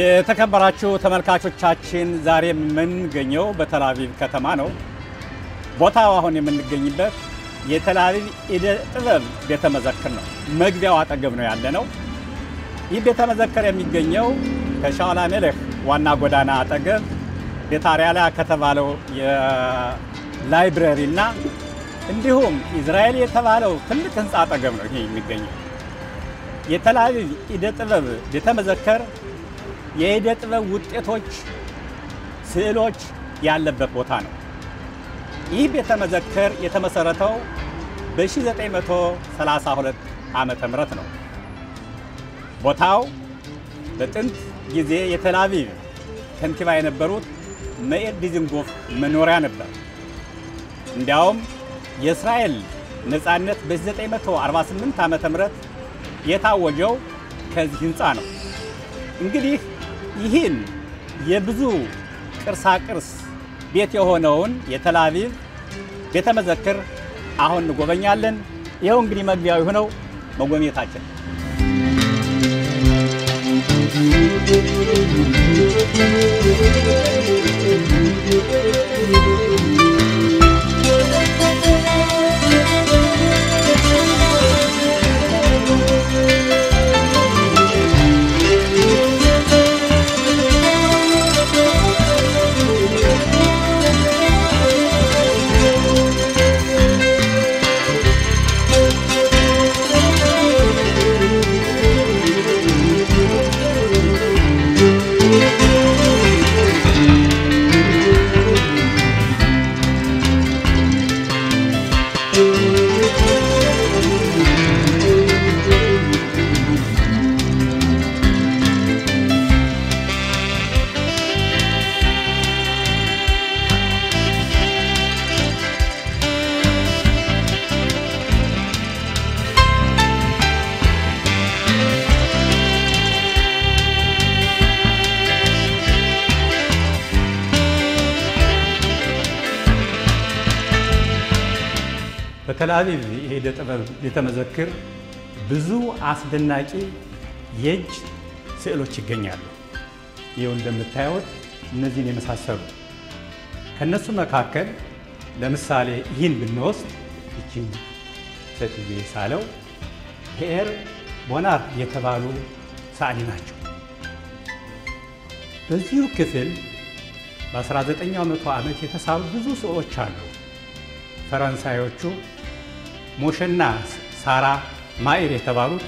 የተከበራችሁ ተመልካቾቻችን ዛሬ የምንገኘው በቴል አቪቭ ከተማ ነው። ቦታው አሁን የምንገኝበት የቴል አቪቭ ኢደ ጥበብ ቤተ መዘክር ነው። መግቢያው አጠገብ ነው ያለነው። ይህ ቤተ መዘክር የሚገኘው ከሻውል አሜሌክ ዋና ጎዳና አጠገብ ቤታሪያላ ከተባለው የላይብረሪና እንዲሁም ኢዝራኤል የተባለው ትልቅ ህንጻ አጠገብ ነው ይሄ የሚገኘው። የቴል አቪቭ ኢደ ጥበብ ቤተ መዘክር የኢደ ጥበብ ውጤቶች፣ ስዕሎች ያለበት ቦታ ነው። ይህ ቤተ መዘክር የተመሰረተው በ1932 ዓመተ ምህረት ነው። ቦታው በጥንት ጊዜ የቴል አቪቭ ከንቲባ የነበሩት ሜኢር ዲዘንጎፍ መኖሪያ ነበር። እንዲያውም የእስራኤል ነፃነት በ1948 ዓመተ ምህረት የታወጀው ከዚህ ህንፃ ነው። እንግዲህ ይህን የብዙ ቅርሳ ቅርስ ቤት የሆነውን የቴል አቪቭ ቤተ መዘክር አሁን እንጎበኛለን። ይኸው እንግዲህ መግቢያው የሆነው መጎብኘታችን። በቴል አቪቭ የኢደ ጥበብ ቤተ መዘክር ብዙ አስደናቂ የእጅ ስዕሎች ይገኛሉ። ይኸው እንደምታዩት እነዚህን የመሳሰሉ ከነሱ መካከል ለምሳሌ ይህን ብንወስድ ይህችን ሴትዮ የሳለው ፒኤር ቦናር የተባሉ ሰዓሊ ናቸው። በዚሁ ክፍል በ19ኛው መቶ ዓመት የተሳሉ ብዙ ስዕሎች አሉ። ፈረንሳዮቹ ሞሸና ሳራ ማኢር የተባሉት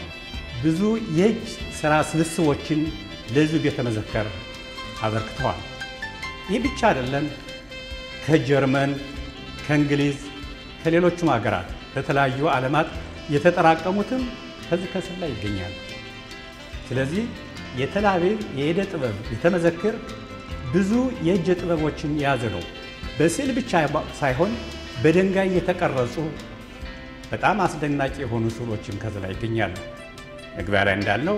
ብዙ የእጅ ስራ ስብስቦችን ለዚህ ቤተ መዘክር አበርክተዋል። ይህ ብቻ አይደለም። ከጀርመን፣ ከእንግሊዝ፣ ከሌሎችም ሀገራት በተለያዩ ዓለማት የተጠራቀሙትም ከዚህ ከስር ላይ ይገኛሉ። ስለዚህ የቴል አቪቭ የኢደ ጥበብ ቤተ መዘክር ብዙ የእጅ ጥበቦችን የያዘ ነው። በስዕል ብቻ ሳይሆን በድንጋይ የተቀረጹ በጣም አስደናቂ የሆኑ ስዕሎችም ከዚህ ላይ ይገኛሉ። መግቢያ ላይ እንዳልነው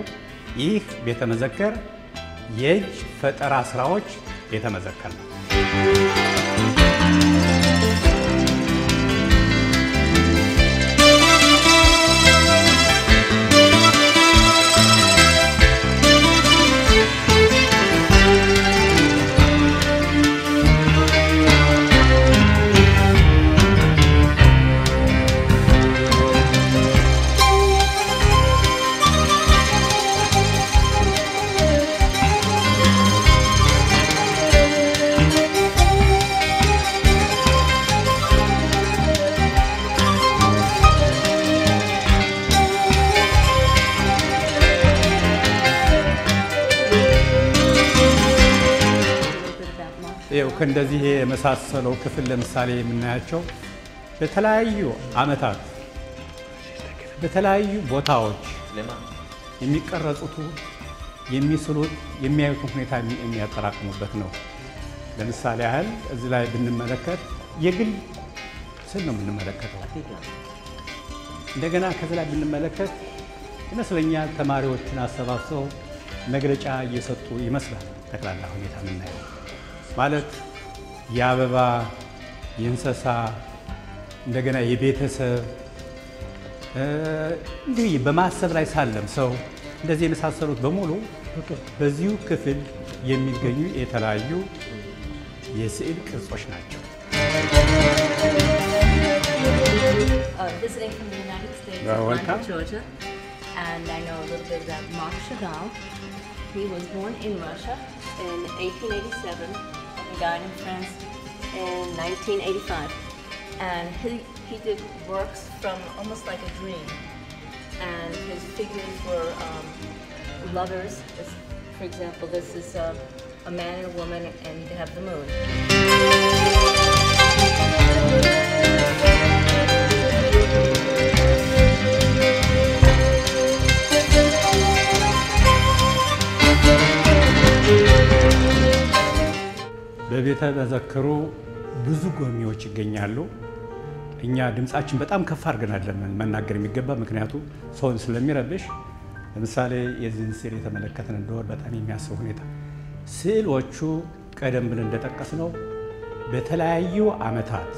ይህ ቤተ መዘክር የእጅ ፈጠራ ስራዎች ቤተ መዘክር ነው። ይኸው ከእንደዚህ የመሳሰለው ክፍል ለምሳሌ የምናያቸው በተለያዩ ዓመታት በተለያዩ ቦታዎች የሚቀረጹት የሚስሉት የሚያዩትን ሁኔታ የሚያጠራቅሙበት ነው። ለምሳሌ ያህል እዚህ ላይ ብንመለከት የግል ስዕል ነው የምንመለከተው። እንደገና ከዚህ ላይ ብንመለከት ይመስለኛል ተማሪዎችን አሰባስበው መግለጫ እየሰጡ ይመስላል። ጠቅላላ ሁኔታ የምናየው ማለት የአበባ፣ የእንስሳ፣ እንደገና የቤተሰብ እንዲህ በማሰብ ላይ ሳለም ሰው እንደዚህ የመሳሰሉት በሙሉ በዚሁ ክፍል የሚገኙ የተለያዩ የስዕል ቅርጾች ናቸው። Visiting from the United States, Atlanta, Georgia, and I know a little bit about Marc Chagall. He was born in Russia in 1887 and died in France in 1985. And he did works from almost like a dream. And his figures were lovers. For example, this is a man and a woman, and you have the moon. በቤተ መዘክሩ ብዙ ጎብኚዎች ይገኛሉ። እኛ ድምጻችን በጣም ከፍ አድርገን አይደለም መናገር የሚገባ ምክንያቱም ሰውን ስለሚረብሽ። ለምሳሌ የዚህን ስዕል የተመለከተን እንደሆነ በጣም የሚያስብ ሁኔታ ስዕሎቹ ቀደም ብለን እንደጠቀስነው በተለያዩ ዓመታት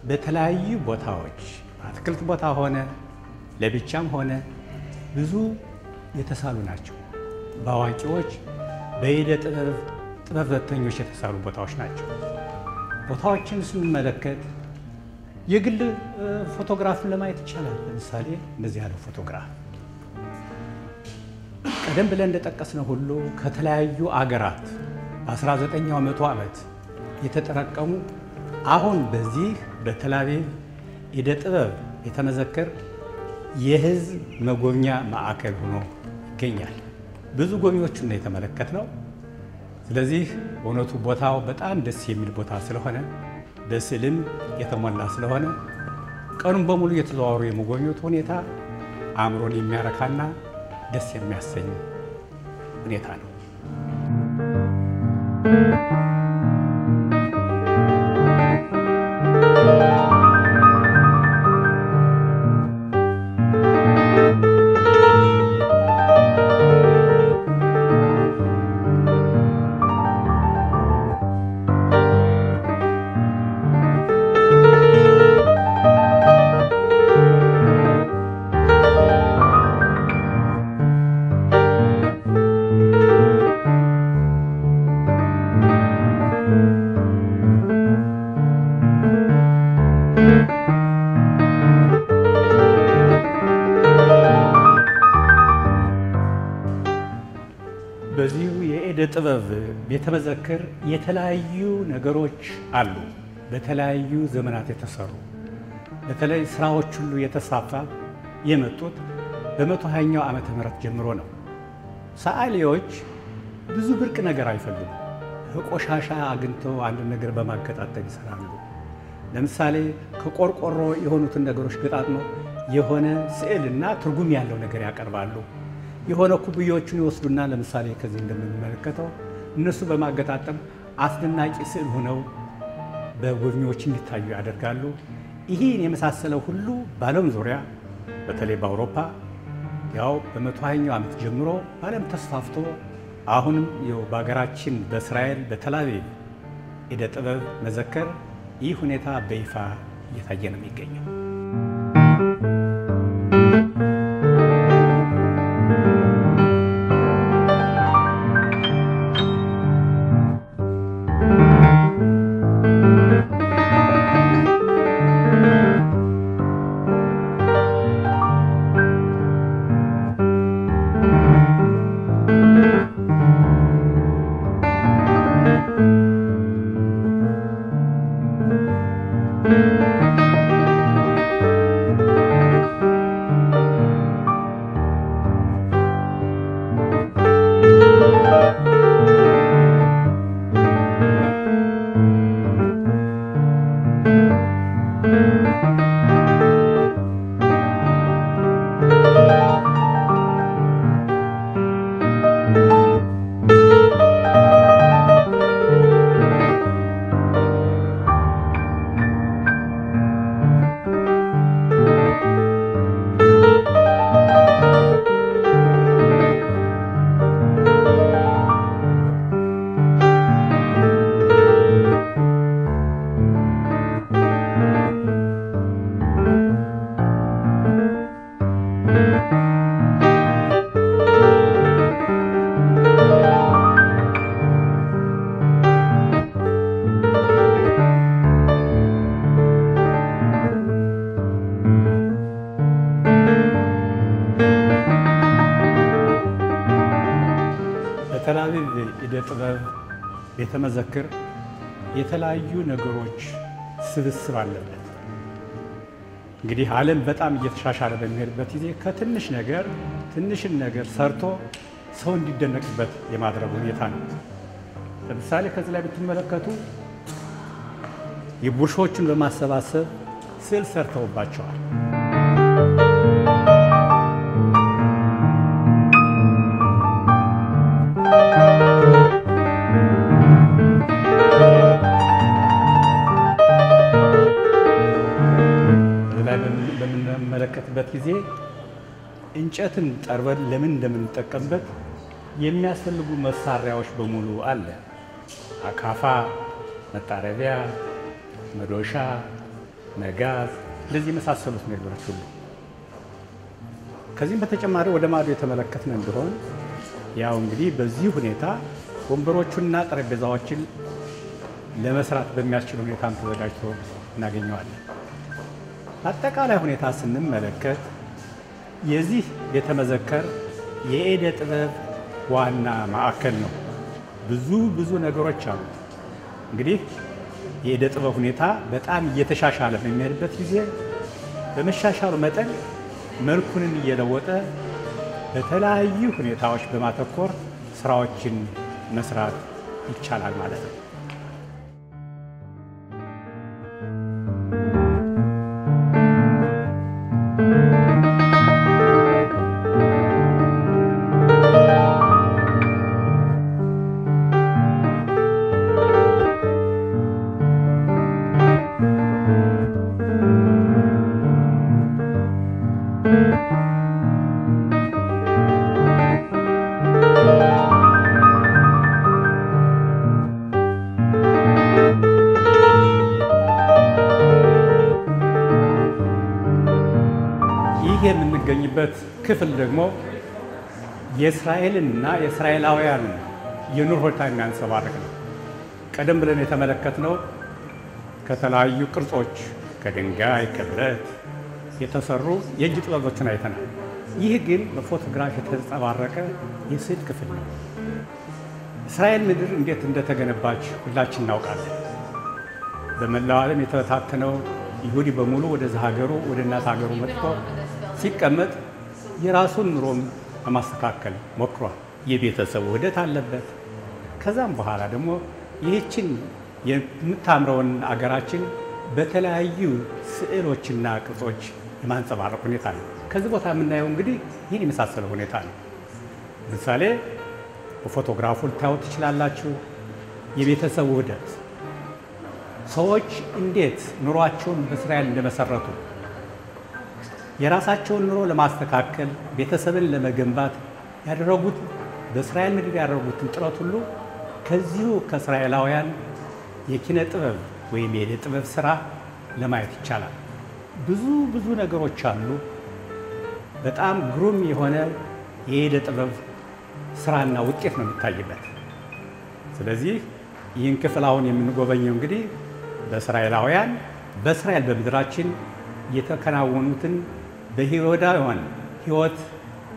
በተለያዩ ቦታዎች አትክልት ቦታ ሆነ ለብቻም ሆነ ብዙ የተሳሉ ናቸው። በአዋቂዎች በዕደ ጥበበኞች የተሳሉ ቦታዎች ናቸው። ቦታዎችን ስንመለከት የግል ፎቶግራፍን ለማየት ይቻላል። ለምሳሌ እንደዚህ ያለው ፎቶግራፍ ቀደም ብለን እንደጠቀስነው ሁሉ ከተለያዩ አገራት በ19ኛው መቶ ዓመት የተጠራቀሙ አሁን በዚህ በቴል አቪቭ ዕደ ጥበብ የተመዘከረ የሕዝብ መጎብኛ ማዕከል ሆኖ ይገኛል። ብዙ ጎብኚዎችን ነው የተመለከትነው። ስለዚህ በእውነቱ ቦታው በጣም ደስ የሚል ቦታ ስለሆነ በስዕልም የተሞላ ስለሆነ ቀኑን በሙሉ የተዘዋወሩ የመጎብኘት ሁኔታ አእምሮን የሚያረካና ደስ የሚያሰኝ ሁኔታ ነው። በዚሁ የዕደ ጥበብ ቤተ መዘክር የተለያዩ ነገሮች አሉ። በተለያዩ ዘመናት የተሰሩ በተለይ ስራዎች ሁሉ የተሳፋ የመጡት በ120ኛው ዓመተ ምህረት ጀምሮ ነው። ሰዓሊዎች ብዙ ብርቅ ነገር አይፈልጉም። ቆሻሻ አግኝተው አንድ ነገር በማገጣጠም ይሰራሉ። ለምሳሌ ከቆርቆሮ የሆኑትን ነገሮች ገጣጥመው የሆነ ስዕልና ትርጉም ያለው ነገር ያቀርባሉ። የሆነ ኩብዮችን ይወስዱና ለምሳሌ ከዚህ እንደምንመለከተው እነሱ በማገጣጠም አስደናቂ ስዕል ሆነው በጎብኚዎች እንዲታዩ ያደርጋሉ። ይህን የመሳሰለው ሁሉ በዓለም ዙሪያ በተለይ በአውሮፓ ያው በ120ኛው ዓመት ጀምሮ በዓለም ተስፋፍቶ አሁንም በሀገራችን በእስራኤል በቴል አቪቭ ዕደ ጥበብ መዘክር ይህ ሁኔታ በይፋ እየታየ ነው የሚገኘው። ቤተ መዘክር የተለያዩ ነገሮች ስብስብ አለበት። እንግዲህ ዓለም በጣም እየተሻሻለ በሚሄድበት ጊዜ ከትንሽ ነገር ትንሽን ነገር ሰርቶ ሰው እንዲደነቅበት የማድረግ ሁኔታ ነው። ለምሳሌ ከዚህ ላይ ብትመለከቱ የቡርሾችን በማሰባሰብ ስዕል ሰርተውባቸዋል። በምንመለከትበት ጊዜ እንጨትን ጠርበን ለምን እንደምንጠቀምበት የሚያስፈልጉ መሳሪያዎች በሙሉ አለ። አካፋ፣ መጣረቢያ፣ መዶሻ፣ መጋዝ፣ እንደዚህ የመሳሰሉት ነገሮች ሁሉ። ከዚህም በተጨማሪ ወደ ማዶ የተመለከትን እንደሆን ያው እንግዲህ በዚህ ሁኔታ ወንበሮቹንና ጠረጴዛዎችን ለመስራት በሚያስችል ሁኔታም ተዘጋጅቶ እናገኘዋለን። አጠቃላይ ሁኔታ ስንመለከት የዚህ ቤተ መዘክር የዕደ ጥበብ ዋና ማዕከል ነው። ብዙ ነገሮች አሉ። እንግዲህ የዕደ ጥበብ ሁኔታ በጣም እየተሻሻለ በሚሄድበት ጊዜ በመሻሻሉ መጠን መልኩንን እየለወጠ በተለያዩ ሁኔታዎች በማተኮር ስራዎችን መስራት ይቻላል ማለት ነው። የምንገኝበት ክፍል ደግሞ የእስራኤልንና የእስራኤላውያንን የኑሮ ሁኔታ የሚያንጸባርቅ ነው። ቀደም ብለን የተመለከትነው ከተለያዩ ቅርጾች ከድንጋይ ከብረት የተሰሩ የእጅ ጥበቦችን አይተናል። ይህ ግን በፎቶግራፍ የተንጸባረቀ የስዕል ክፍል ነው። እስራኤል ምድር እንዴት እንደተገነባች ሁላችን እናውቃለን። በመላው ዓለም የተበታተነው ይሁዲ በሙሉ ወደዛ ሀገሩ ወደ እናት ሀገሩ መጥቶ ሲቀመጥ የራሱን ኑሮም ለማስተካከል ሞክሯል። የቤተሰቡ ውህደት አለበት። ከዛም በኋላ ደግሞ ይህችን የምታምረውን አገራችን በተለያዩ ስዕሎችና ቅርጾች የማንጸባረቅ ሁኔታ ነው። ከዚህ ቦታ የምናየው እንግዲህ ይህን የመሳሰለ ሁኔታ ነው። ለምሳሌ በፎቶግራፉ ልታዩት ትችላላችሁ። የቤተሰቡ ውህደት ሰዎች እንዴት ኑሯቸውን በእስራኤል እንደመሰረቱ የራሳቸውን ኑሮ ለማስተካከል ቤተሰብን ለመገንባት ያደረጉት በእስራኤል ምድር ያደረጉትን ጥረት ሁሉ ከዚሁ ከእስራኤላውያን የኪነ ጥበብ ወይም የዕደ ጥበብ ስራ ለማየት ይቻላል። ብዙ ነገሮች አሉ። በጣም ግሩም የሆነ የዕደ ጥበብ ስራና ውጤት ነው የሚታይበት። ስለዚህ ይህን ክፍል አሁን የምንጎበኘው እንግዲህ በእስራኤላውያን በእስራኤል በምድራችን የተከናወኑትን በይሁዳውያን ሕይወት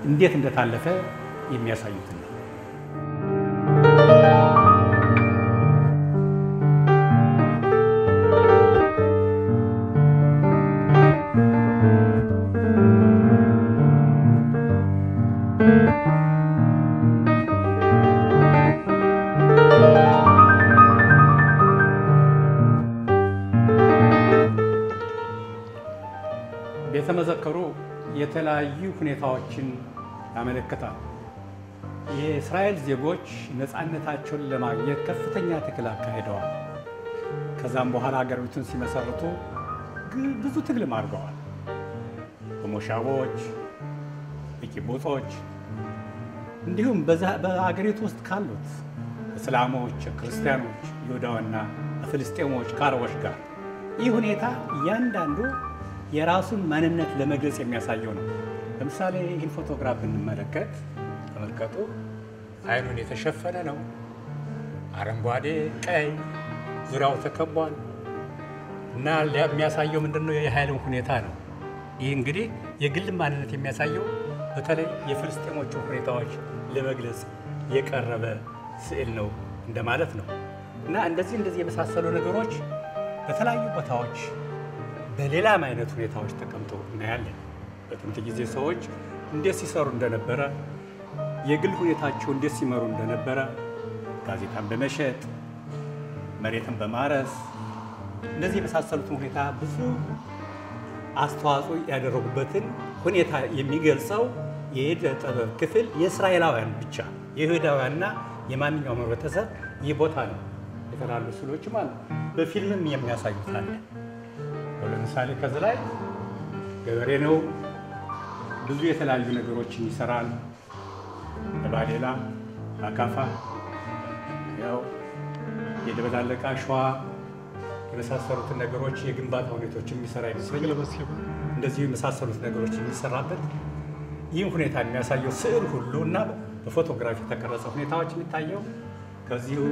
እንዴት እንደታለፈ የሚያሳዩት ነው። ቤተ መዘክሩ የተለያዩ ሁኔታዎችን ያመለክታል። የእስራኤል ዜጎች ነፃነታቸውን ለማግኘት ከፍተኛ ትግል አካሂደዋል። ከዛም በኋላ ሀገሪቱን ሲመሰርቱ ብዙ ትግልም አድርገዋል። በሞሻቦች፣ በኪቡጾች እንዲሁም በሀገሪቱ ውስጥ ካሉት እስላሞች፣ ክርስቲያኖች፣ ይሁዳውያንና ፍልስጤሞች ከአረቦች ጋር ይህ ሁኔታ እያንዳንዱ የራሱን ማንነት ለመግለጽ የሚያሳየው ነው። ለምሳሌ ይህን ፎቶግራፍ ብንመለከት ተመልከቱ። አይኑን የተሸፈነ ነው። አረንጓዴ፣ ቀይ ዙሪያው ተከቧል እና የሚያሳየው ምንድነው? የኃይልን ሁኔታ ነው። ይህ እንግዲህ የግል ማንነት የሚያሳየው በተለይ የፍልስጤሞቹ ሁኔታዎች ለመግለጽ የቀረበ ስዕል ነው እንደማለት ነው። እና እንደዚህ የመሳሰሉ ነገሮች በተለያዩ ቦታዎች በሌላም አይነት ሁኔታዎች ተቀምጠው እናያለን። በጥንት ጊዜ ሰዎች እንዴት ሲሰሩ እንደነበረ የግል ሁኔታቸው እንዴት ሲመሩ እንደነበረ ጋዜጣን በመሸጥ መሬትን በማረስ እንደዚህ የመሳሰሉትን ሁኔታ ብዙ አስተዋጽኦ ያደረጉበትን ሁኔታ የሚገልጸው የዕደ ጥበብ ክፍል የእስራኤላውያን ብቻ የይሁዳውያንና የማንኛውም ህብረተሰብ ይህ ቦታ ነው። የተላሉ ስዕሎች ማለት በፊልምም የሚያሳዩት አለ። ለምሳሌ ከዚህ ላይ ገበሬ ነው፣ ብዙ የተለያዩ ነገሮችን ይሰራል። በባሌላ አካፋ ያው የደበላለቀ አሸዋ የመሳሰሉትን ነገሮች የግንባታ ሁኔታዎችን የሚሰራ ይመስለኛል። እንደዚህ የመሳሰሉት ነገሮች የሚሰራበት ይህን ሁኔታ የሚያሳየው ስዕል ሁሉ እና በፎቶግራፊ የተቀረጸ ሁኔታዎች የሚታየው ከዚሁ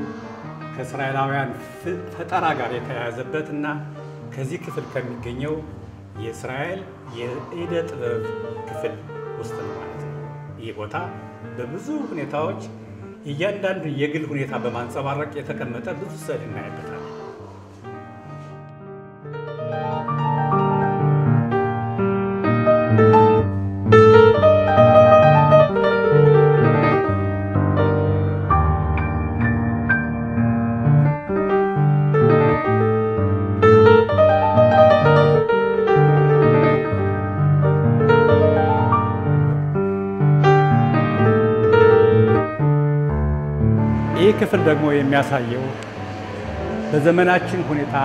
ከእስራኤላውያን ፈጠራ ጋር የተያያዘበት እና ከዚህ ክፍል ከሚገኘው የእስራኤል የዕደ ጥበብ ክፍል ውስጥ ነው ማለት ነው። ይህ ቦታ በብዙ ሁኔታዎች እያንዳንዱ የግል ሁኔታ በማንጸባረቅ የተቀመጠ ብዙ ስዕል እናይበታለን። ይህ ክፍል ደግሞ የሚያሳየው በዘመናችን ሁኔታ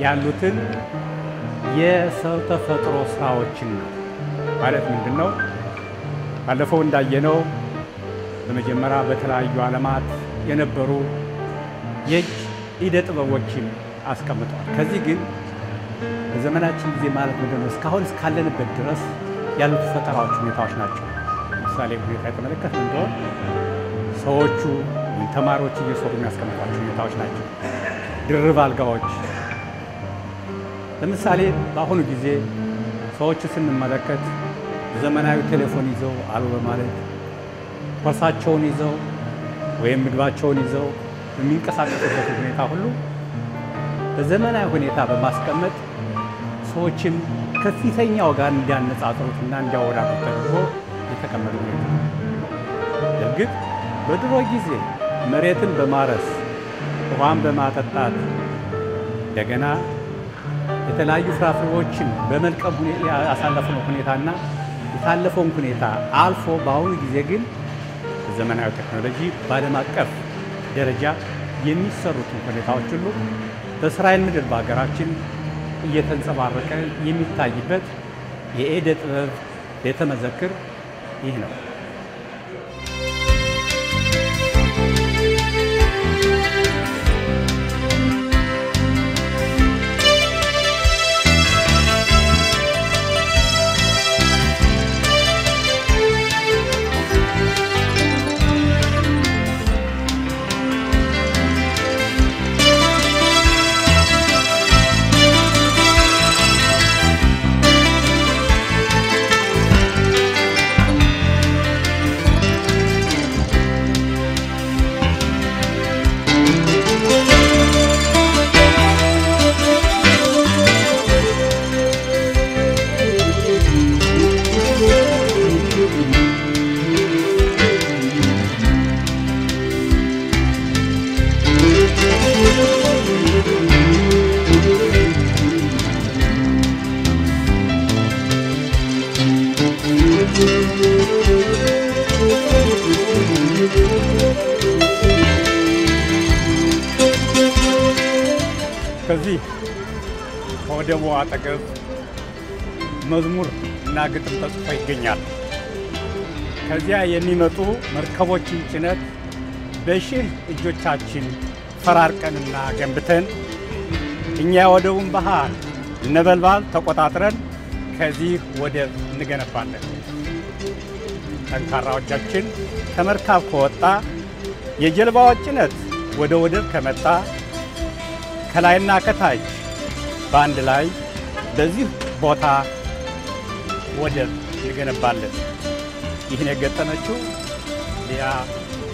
ያሉትን የሰው ተፈጥሮ ስራዎችን ነው። ማለት ምንድነው? ባለፈው እንዳየነው በመጀመሪያ በተለያዩ ዓለማት የነበሩ የእጅ ዕደ ጥበቦችን አስቀምጠዋል። ከዚህ ግን በዘመናችን ጊዜ ማለት ምንድነው? እስካሁን እስካለንበት ድረስ ያሉት ፈጠራዎች ሁኔታዎች ናቸው። ለምሳሌ ሁኔታ የተመለከትን እንደሆነ ሰዎቹ ተማሪዎች እየሰሩ የሚያስቀምጧቸው ሁኔታዎች ናቸው። ድርብ አልጋዎች ለምሳሌ በአሁኑ ጊዜ ሰዎች ስንመለከት ዘመናዊ ቴሌፎን ይዘው አሉ በማለት ፖርሳቸውን ይዘው ወይም ምግባቸውን ይዘው የሚንቀሳቀሱበት ሁኔታ ሁሉ በዘመናዊ ሁኔታ በማስቀመጥ ሰዎችን ከፊተኛው ጋር እንዲያነጻጽሩትና እንዲያወዳድሩ ተደርጎ የተቀመጡ ሁኔታ ነው። እርግጥ በድሮ ጊዜ መሬትን በማረስ ውሃን በማጠጣት እንደገና የተለያዩ ፍራፍሬዎችን በመልቀም ያሳለፈው ሁኔታና የታለፈውን ሁኔታ አልፎ በአሁኑ ጊዜ ግን በዘመናዊ ቴክኖሎጂ በዓለም አቀፍ ደረጃ የሚሰሩትን ሁኔታዎች ሁሉ በእስራኤል ምድር በሀገራችን እየተንጸባረቀ የሚታይበት የዕደ ጥበብ ቤተ መዘክር ይህ ነው። ከዚህ ከወደቡ አጠገብ መዝሙር እና ግጥም ተጽፎ ይገኛል። ከዚያ የሚመጡ መርከቦችን ጭነት በሺህ እጆቻችን ፈራርቀንና ገንብተን እኛ የወደቡን ባህር ነበልባል ተቆጣጥረን ከዚህ ወደብ እንገነባለን። ጠንካራ እጃችን ከመርከብ ከወጣ የጀልባው ጭነት ወደ ወደብ ከመጣ ከላይና ከታች በአንድ ላይ በዚህ ቦታ ወደብ እንገነባለን። ይህን የገጠመችው ሊያ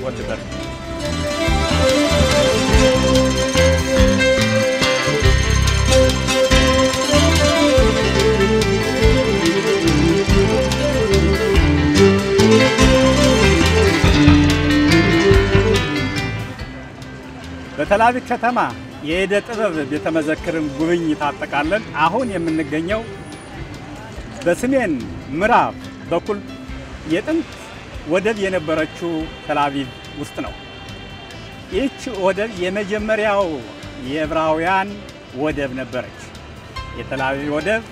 ወልደበርግ የተላቪቭ ከተማ የዕደ ጥበብ ቤተ መዘክርን ጉብኝት አጠቃለን አሁን የምንገኘው በሰሜን ምዕራብ በኩል የጥንት ወደብ የነበረችው ተላቪቭ ውስጥ ነው። ይህች ወደብ የመጀመሪያው የዕብራውያን ወደብ ነበረች። የተላቪቭ ወደብ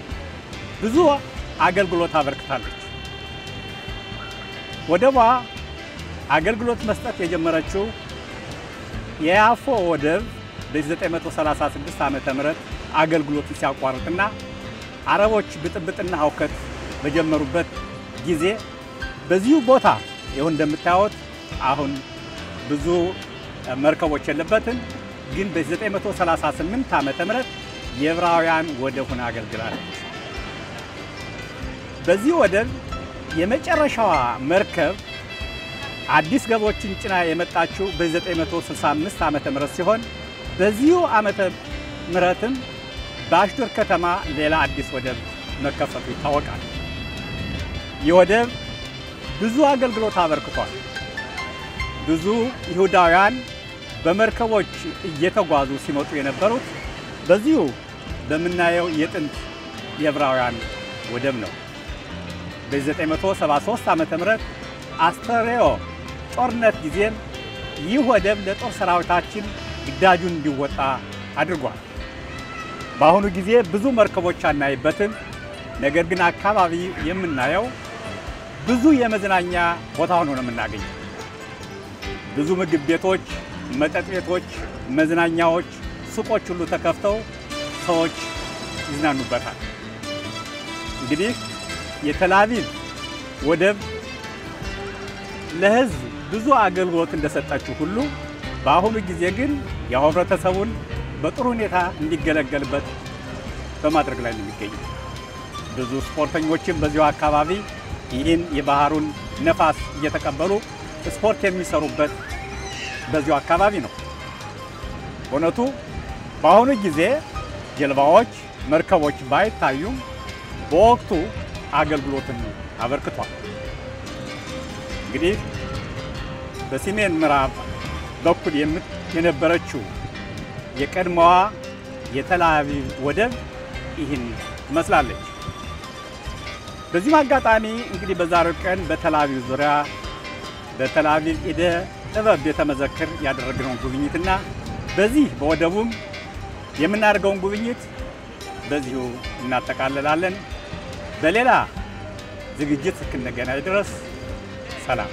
ብዙ አገልግሎት አበርክታለች። ወደቧ አገልግሎት መስጠት የጀመረችው የያፎ ወደብ በ936 ዓመተ ምህረት አገልግሎት ሲያቋርጥና አረቦች ብጥብጥና ሁከት በጀመሩበት ጊዜ በዚሁ ቦታ ይሁን እንደምታዩት አሁን ብዙ መርከቦች የለበትም፣ ግን በ938 ዓመተ ምህረት የዕብራውያን ወደብ ሆና አገልግላለች። በዚህ ወደብ የመጨረሻዋ መርከብ አዲስ ገቦችን ጭና የመጣችው በ965 ዓመተ ምህረት ሲሆን በዚሁ ዓመተ ምህረትም በአሽዶድ ከተማ ሌላ አዲስ ወደብ መከፈቱ ይታወቃል። ይህ ወደብ ብዙ አገልግሎት አበርክቷል። ብዙ ይሁዳውያን በመርከቦች እየተጓዙ ሲመጡ የነበሩት በዚሁ በምናየው የጥንት የዕብራውያን ወደብ ነው። በ973 ዓመተ ምህረት አስተሬዮ ጦርነት ጊዜም ይህ ወደብ ለጦር ሰራዊታችን ግዳጁን እንዲወጣ አድርጓል። በአሁኑ ጊዜ ብዙ መርከቦች አናይበትም። ነገር ግን አካባቢ የምናየው ብዙ የመዝናኛ ቦታ ሆኖ ነው የምናገኘው። ብዙ ምግብ ቤቶች፣ መጠጥ ቤቶች፣ መዝናኛዎች፣ ሱቆች ሁሉ ተከፍተው ሰዎች ይዝናኑበታል። እንግዲህ የተላቪቭ ወደብ ለሕዝብ ብዙ አገልግሎት እንደሰጠችው ሁሉ በአሁኑ ጊዜ ግን ያው ህብረተሰቡን በጥሩ ሁኔታ እንዲገለገልበት በማድረግ ላይ ነው የሚገኘው። ብዙ ስፖርተኞችም በዚሁ አካባቢ ይህን የባህሩን ነፋስ እየተቀበሉ ስፖርት የሚሰሩበት በዚሁ አካባቢ ነው። በእውነቱ በአሁኑ ጊዜ ጀልባዎች፣ መርከቦች ባይታዩም በወቅቱ አገልግሎትን አበርክቷል። እንግዲህ በሰሜን ምዕራብ በኩል የነበረችው የቀድሞዋ የተላቪቭ ወደብ ይህን ትመስላለች። በዚህም አጋጣሚ እንግዲህ በዛሬው ቀን በተላቪቭ ዙሪያ በተላቪቭ ዕደ ጥበብ ቤተ መዘክር ያደረግነውን ጉብኝትና በዚህ በወደቡም የምናደርገውን ጉብኝት በዚሁ እናጠቃልላለን። በሌላ ዝግጅት እስክንገናኝ ድረስ ሰላም።